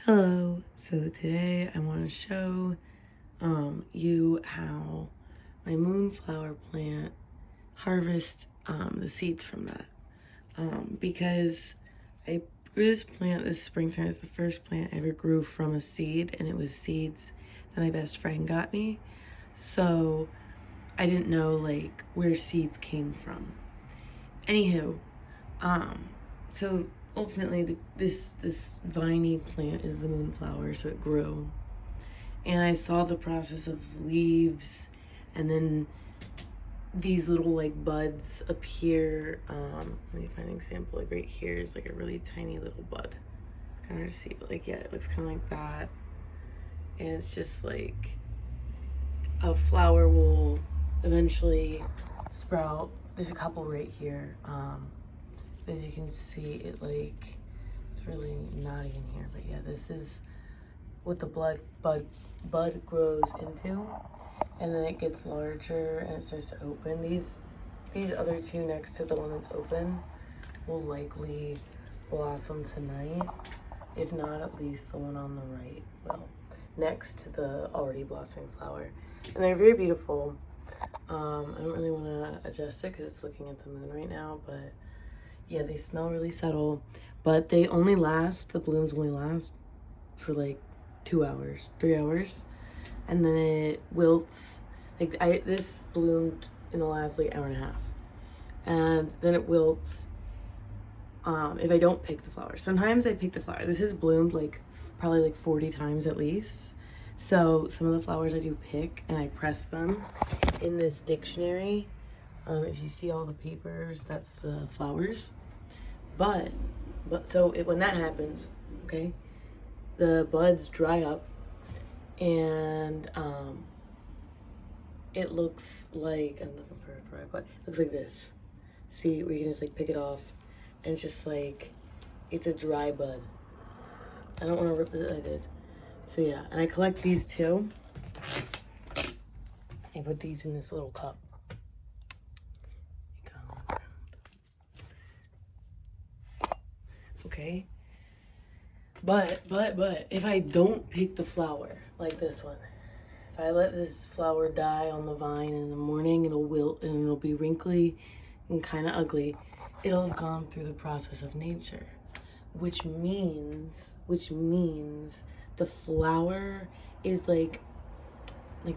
Hello, so today I want to show you how my moonflower plant harvests the seeds from that. Because I grew this plant this springtime. It's the first plant I ever grew from a seed, and it was seeds that my best friend got me. So I didn't know like where seeds came from. Anywho, um, so ultimately this viney plant is the moonflower, so it grew. And I saw the process of leaves and then these little like buds appear. Let me find an example. Like right here is like a really tiny little bud. It's kind of hard to see, but like yeah, it looks kind of like that. And it's just like a flower will eventually sprout. There's a couple right here. As you can see, it's really knotty in here, but yeah, this is what the bud grows into, and then it gets larger and it starts to open. These other two next to the one that's open will likely blossom tonight, if not at least the one on the right will, next to the already blossoming flower. And they're very beautiful. I don't really want to adjust it because it's looking at the moon right now, but yeah, they smell really subtle, but the blooms only last for like 2 hours, 3 hours, and then it wilts. Like this bloomed in the last like hour and a half, and then it wilts if I don't pick the flower. Sometimes I pick the flower. This has bloomed like probably like 40 times at least. So some of the flowers I do pick and I press them in this dictionary. If you see all the papers, that's the flowers. But when that happens, okay, the buds dry up, and it looks like, I'm looking for a dry bud. It looks like this. See, where you can just like pick it off, and it's just like, it's a dry bud. I don't want to rip it. I did. So yeah, and I collect these too. I put these in this little cup. Okay. But if I don't pick the flower, like this one, if I let this flower die on the vine in the morning, it'll wilt and it'll be wrinkly and kind of ugly. It'll have gone through the process of nature, which means the flower is like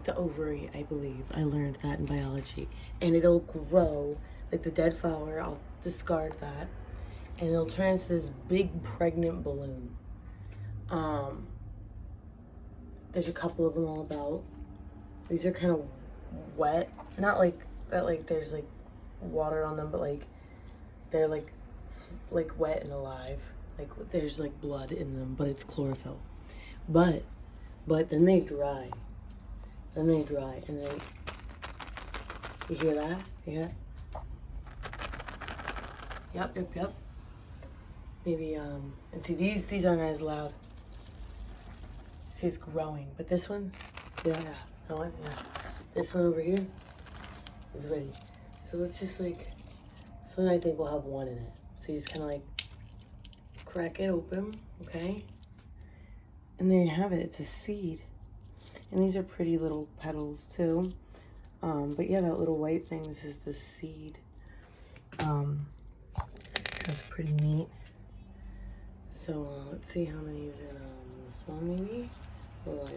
the ovary, I believe. I learned that in biology. And it'll grow, like the dead flower, I'll discard that, and it'll turn into this big pregnant balloon. There's a couple of them all about. These are kind of wet, not like that, like there's like water on them, but like they're like wet and alive. Like there's like blood in them, but it's chlorophyll. But then they dry. And then you hear that? Yeah. Yep. Maybe and see, these aren't as loud. See, it's growing, but this one, yeah. This one over here is ready. So let's just like, this one I think will have one in it. So you just kind of like crack it open, okay? And there you have it. It's a seed. And these are pretty little petals too. But yeah, that little white thing, this is the seed. That's pretty neat. So let's see how many is in this one maybe. Or okay.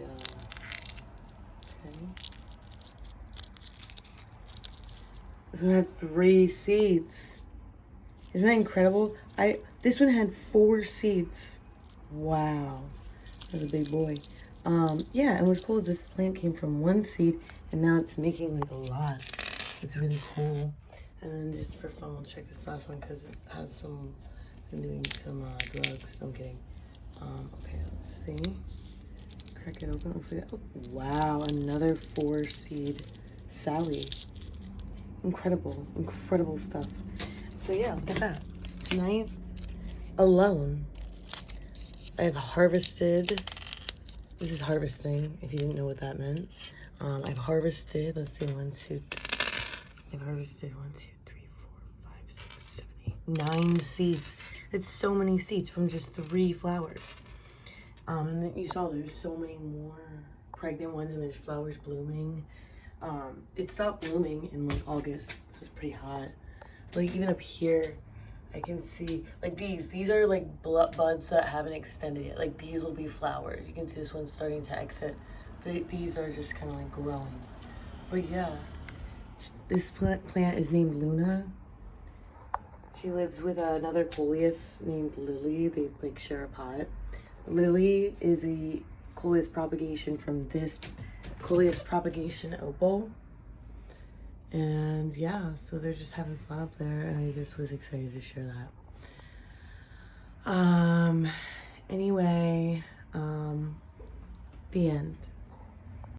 This one had 3 seeds. Isn't that incredible? This one had 4 seeds. Wow. That's a big boy. Yeah, and what's cool is this plant came from 1 seed and now it's making like a lot. It's really cool. And then just for fun, we'll check this last one because it has been doing some drugs. No, I'm kidding. Okay, let's see. Crack it open. Looks like, oh, wow, another 4 seed Sally. Incredible stuff. So yeah, look at that. Tonight alone, I've harvested. This is harvesting, if you didn't know what that meant. I've harvested, let's see, I've harvested 1, 2, 3, 4, 5, 6, 7, 8, 9 seeds. It's so many seeds from just 3 flowers. And then you saw there's so many more pregnant ones and there's flowers blooming. It stopped blooming in like August. It was pretty hot. Like even up here, I can see like these are like buds that haven't extended yet. Like these will be flowers. You can see this one's starting to exit. These are just kind of like growing. But yeah, this plant is named Luna. She lives with another coleus named Lily. They like share a pot. Lily is a coleus propagation from this coleus propagation opal. And yeah, so they're just having fun up there, and I just was excited to share that. Anyway, the end.